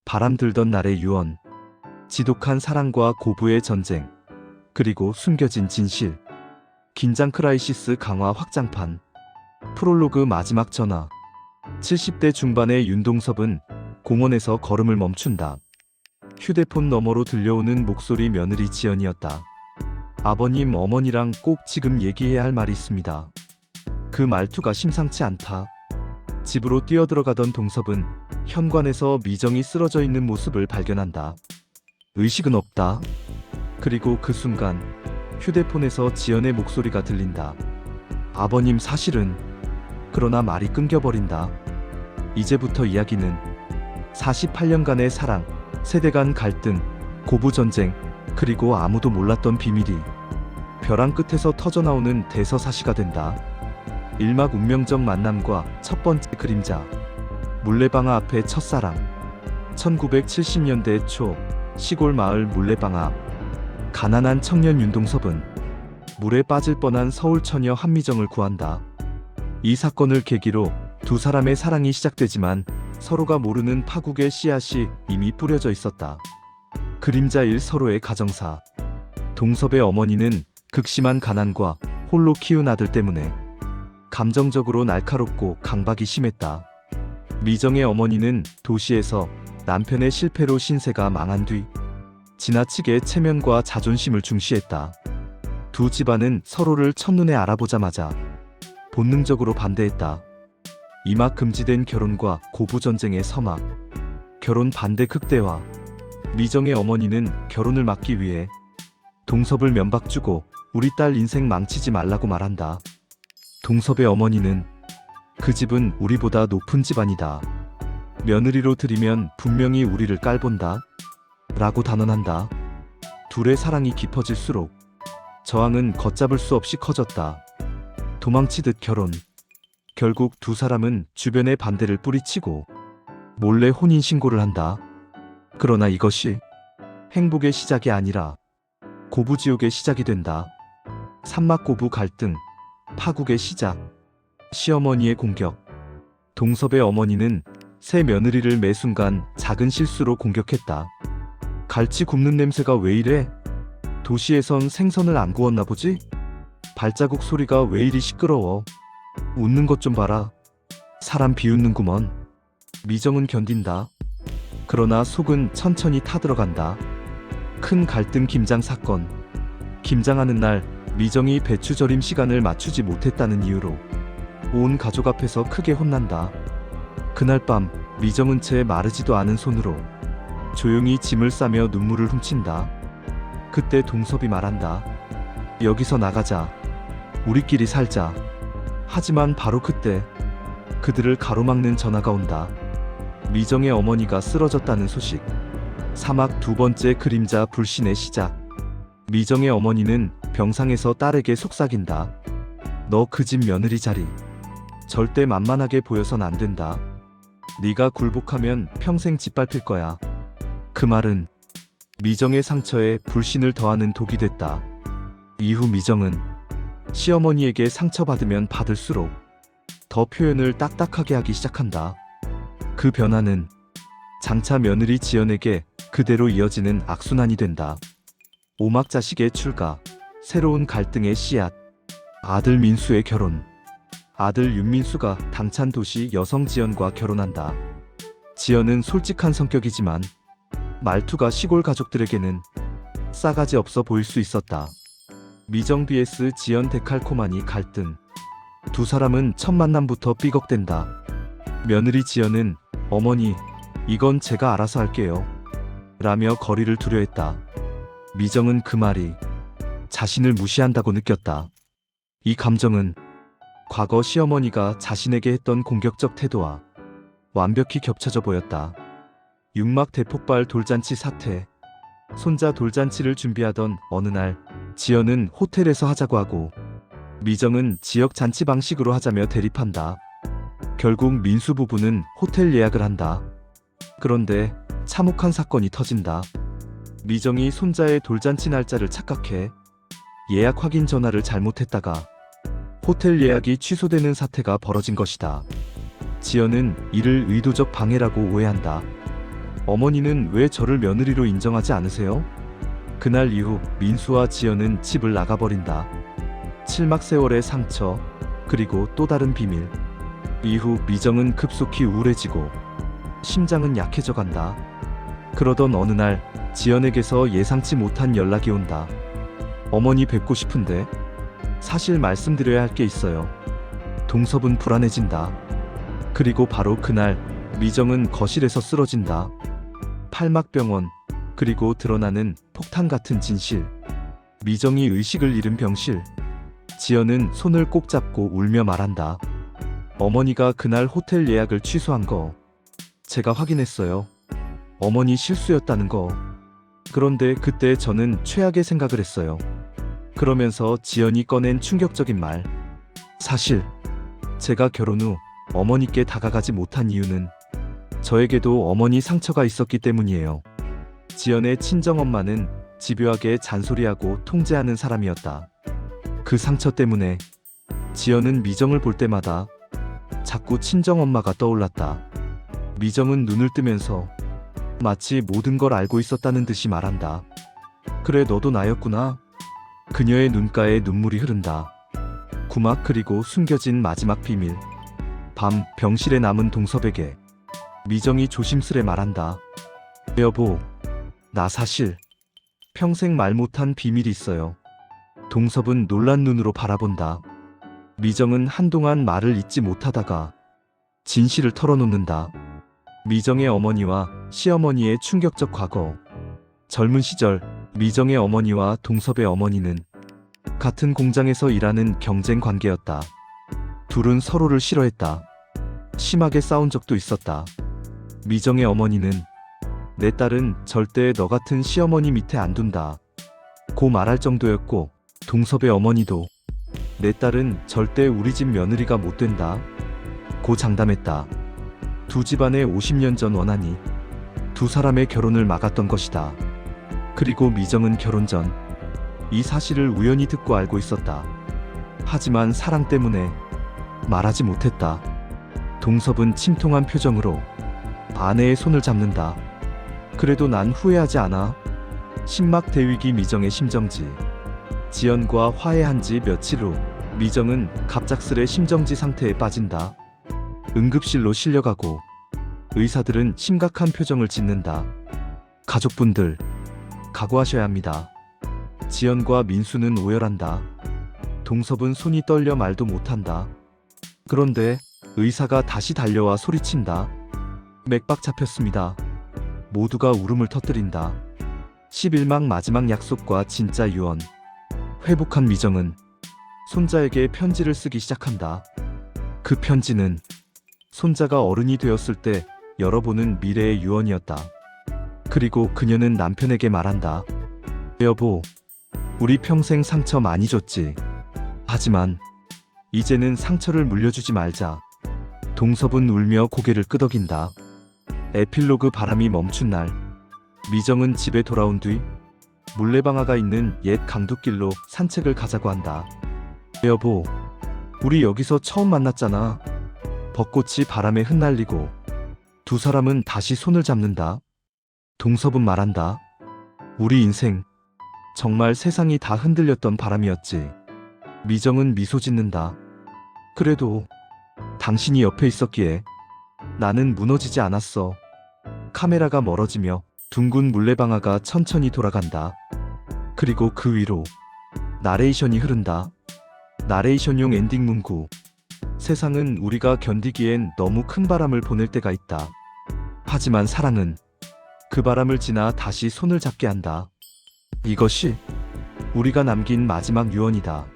바람들던 날의 유언, 지독한 사랑과 고부의 전쟁, 그리고 숨겨진 진실, 긴장 크라이시스 강화 확장판, 프롤로그 마지막 전화. 70대 중반의 윤동섭은 공원에서 걸음을 멈춘다. 휴대폰 너머로 들려오는 목소리 며느리 지연이었다. 아버님, 어머니랑 꼭 지금 얘기해야 할 말이 있습니다. 그 말투가 심상치 않다. 집으로 뛰어들어가던 동섭은 현관에서 미정이 쓰러져 있는 모습을 발견한다. 의식은 없다. 그리고 그 순간 휴대폰에서 지연의 목소리가 들린다. 아버님, 사실은... 그러나 말이 끊겨버린다. 이제부터 이야기는 48년간의 사랑, 세대 간 갈등, 고부 전쟁, 그리고 아무도 몰랐던 비밀이 벼랑 끝에서 터져나오는 대서사시가 된다. 일막 운명적 만남과 첫 번째 그림자. 물레방아 앞의 첫사랑. 1970년대 초 시골 마을 물레방아 앞. 가난한 청년 윤동섭은 물에 빠질 뻔한 서울 처녀 한미정을 구한다. 이 사건을 계기로 두 사람의 사랑이 시작되지만 서로가 모르는 파국의 씨앗이 이미 뿌려져 있었다. 그림자 1. 서로의 가정사. 동섭의 어머니는 극심한 가난과 홀로 키운 아들 때문에 감정적으로 날카롭고 강박이 심했다. 미정의 어머니는 도시에서 남편의 실패로 신세가 망한 뒤 지나치게 체면과 자존심을 중시했다. 두 집안은 서로를 첫눈에 알아보자마자 본능적으로 반대했다. 이막 금지된 결혼과 고부전쟁의 서막. 결혼 반대 극대화. 미정의 어머니는 결혼을 막기 위해 동섭을 면박 주고 우리 딸 인생 망치지 말라고 말한다. 동섭의 어머니는 그 집은 우리보다 높은 집안이다. 며느리로 들이면 분명히 우리를 깔본다. 라고 단언한다. 둘의 사랑이 깊어질수록 저항은 걷잡을 수 없이 커졌다. 도망치듯 결혼. 결국 두 사람은 주변의 반대를 뿌리치고 몰래 혼인신고를 한다. 그러나 이것이 행복의 시작이 아니라 고부지옥의 시작이 된다. 삼막고부 갈등, 파국의 시작. 시어머니의 공격. 동섭의 어머니는 새 며느리를 매 순간 작은 실수로 공격했다. 갈치 굽는 냄새가 왜 이래? 도시에선 생선을 안 구웠나 보지? 발자국 소리가 왜 이리 시끄러워? 웃는 것 좀 봐라. 사람 비웃는구먼. 미정은 견딘다. 그러나 속은 천천히 타들어간다. 큰 갈등 김장 사건. 김장하는 날 미정이 배추 절임 시간을 맞추지 못했다는 이유로 온 가족 앞에서 크게 혼난다. 그날 밤 미정은 채 마르지도 않은 손으로 조용히 짐을 싸며 눈물을 훔친다. 그때 동섭이 말한다. 여기서 나가자. 우리끼리 살자. 하지만 바로 그때 그들을 가로막는 전화가 온다. 미정의 어머니가 쓰러졌다는 소식. 사막 두 번째 그림자 불신의 시작. 미정의 어머니는 병상에서 딸에게 속삭인다. 너 그 집 며느리 자리 절대 만만하게 보여선 안 된다. 네가 굴복하면 평생 짓밟힐 거야. 그 말은 미정의 상처에 불신을 더하는 독이 됐다. 이후 미정은 시어머니에게 상처받으면 받을수록 더 표현을 딱딱하게 하기 시작한다. 그 변화는 장차 며느리 지연에게 그대로 이어지는 악순환이 된다. 오막자식의 출가, 새로운 갈등의 씨앗, 아들 민수의 결혼. 아들 윤민수가 당찬 도시 여성 지연과 결혼한다. 지연은 솔직한 성격이지만 말투가 시골 가족들에게는 싸가지 없어 보일 수 있었다. 미정 vs 지연 데칼코마니 갈등. 두 사람은 첫 만남부터 삐걱댄다. 며느리 지연은 어머니, 이건 제가 알아서 할게요. 라며 거리를 두려 했다. 미정은 그 말이 자신을 무시한다고 느꼈다. 이 감정은 과거 시어머니가 자신에게 했던 공격적 태도와 완벽히 겹쳐져 보였다. 육막 대폭발 돌잔치 사태. 손자 돌잔치를 준비하던 어느 날 지연은 호텔에서 하자고 하고 미정은 지역 잔치 방식으로 하자며 대립한다. 결국 민수 부부는 호텔 예약을 한다. 그런데 참혹한 사건이 터진다. 미정이 손자의 돌잔치 날짜를 착각해 예약 확인 전화를 잘못했다가 호텔 예약이 취소되는 사태가 벌어진 것이다. 지연은 이를 의도적 방해라고 오해한다. 어머니는 왜 저를 며느리로 인정하지 않으세요? 그날 이후 민수와 지연은 집을 나가버린다. 7막 세월의 상처, 그리고 또 다른 비밀. 이후 미정은 급속히 우울해지고 심장은 약해져 간다. 그러던 어느 날 지연에게서 예상치 못한 연락이 온다. 어머니 뵙고 싶은데 사실 말씀드려야 할 게 있어요. 동섭은 불안해진다. 그리고 바로 그날 미정은 거실에서 쓰러진다. 팔막병원, 그리고 드러나는 폭탄 같은 진실. 미정이 의식을 잃은 병실. 지연은 손을 꼭 잡고 울며 말한다. 어머니가 그날 호텔 예약을 취소한 거 제가 확인했어요. 어머니 실수였다는 거. 그런데 그때 저는 최악의 생각을 했어요. 그러면서 지연이 꺼낸 충격적인 말. 사실 제가 결혼 후 어머니께 다가가지 못한 이유는 저에게도 어머니 상처가 있었기 때문이에요. 지연의 친정엄마는 집요하게 잔소리하고 통제하는 사람이었다. 그 상처 때문에 지연은 미정을 볼 때마다 자꾸 친정엄마가 떠올랐다. 미정은 눈을 뜨면서 마치 모든 걸 알고 있었다는 듯이 말한다. 그래, 너도 나였구나. 그녀의 눈가에 눈물이 흐른다. 구막, 그리고 숨겨진 마지막 비밀. 밤 병실에 남은 동섭에게 미정이 조심스레 말한다. 여보, 나 사실 평생 말 못한 비밀이 있어요. 동섭은 놀란 눈으로 바라본다. 미정은 한동안 말을 잇지 못하다가 진실을 털어놓는다. 미정의 어머니와 시어머니의 충격적 과거. 젊은 시절 미정의 어머니와 동섭의 어머니는 같은 공장에서 일하는 경쟁 관계였다. 둘은 서로를 싫어했다. 심하게 싸운 적도 있었다. 미정의 어머니는 내 딸은 절대 너 같은 시어머니 밑에 안 둔다 고 말할 정도였고, 동섭의 어머니도 내 딸은 절대 우리 집 며느리가 못 된다 고 장담했다. 두 집안의 50년 전 원한이 두 사람의 결혼을 막았던 것이다. 그리고 미정은 결혼 전 이 사실을 우연히 듣고 알고 있었다. 하지만 사랑 때문에 말하지 못했다. 동섭은 침통한 표정으로 아내의 손을 잡는다. 그래도 난 후회하지 않아. 심막 대위기 미정의 심정지. 지연과 화해한 지 며칠 후 미정은 갑작스레 심정지 상태에 빠진다. 응급실로 실려가고 의사들은 심각한 표정을 짓는다. 가족분들, 각오하셔야 합니다. 지연과 민수는 오열한다. 동섭은 손이 떨려 말도 못한다. 그런데 의사가 다시 달려와 소리친다. 맥박 잡혔습니다. 모두가 울음을 터뜨린다. 11막 마지막 약속과 진짜 유언. 회복한 미정은 손자에게 편지를 쓰기 시작한다. 그 편지는 손자가 어른이 되었을 때 열어보는 미래의 유언이었다. 그리고 그녀는 남편에게 말한다. 여보, 우리 평생 상처 많이 줬지. 하지만 이제는 상처를 물려주지 말자. 동섭은 울며 고개를 끄덕인다. 에필로그. 바람이 멈춘 날, 미정은 집에 돌아온 뒤 물레방아가 있는 옛 강둑길로 산책을 가자고 한다. 여보, 우리 여기서 처음 만났잖아. 벚꽃이 바람에 흩날리고 두 사람은 다시 손을 잡는다. 동섭은 말한다. 우리 인생 정말 세상이 다 흔들렸던 바람이었지. 미정은 미소 짓는다. 그래도 당신이 옆에 있었기에 나는 무너지지 않았어. 카메라가 멀어지며 둥근 물레방아가 천천히 돌아간다. 그리고 그 위로 나레이션이 흐른다. 나레이션용 엔딩 문구. 세상은 우리가 견디기엔 너무 큰 바람을 보낼 때가 있다. 하지만 사랑은 그 바람을 지나 다시 손을 잡게 한다. 이것이 우리가 남긴 마지막 유언이다.